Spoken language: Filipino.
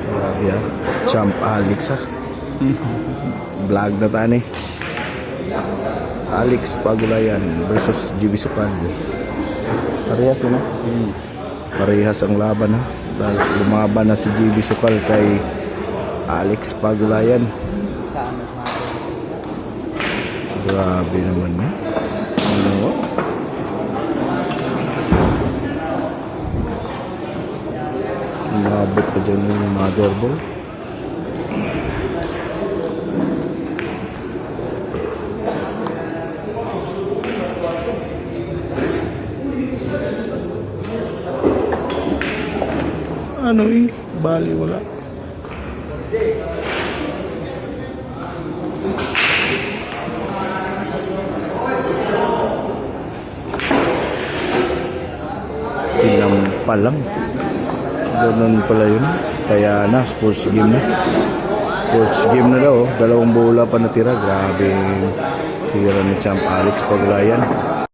Grabe ah. Champ Alex ah. Vlog na tani. Alex Pagulayan versus GB Sukal. Parehas na. Parehas ang laban ha. Dahil lumaban na si GB Sukal kay Alex Pagulayan. Grabe naman no. Ano? Umabot pa dyan yung motherboard. Ano eh, bali wala. Tinampa lang. Ganun pala yun. Kaya na, sports game na. Sports game na daw. 2 bola pa natira. Grabe tira ni Champ Alex Pagulayan.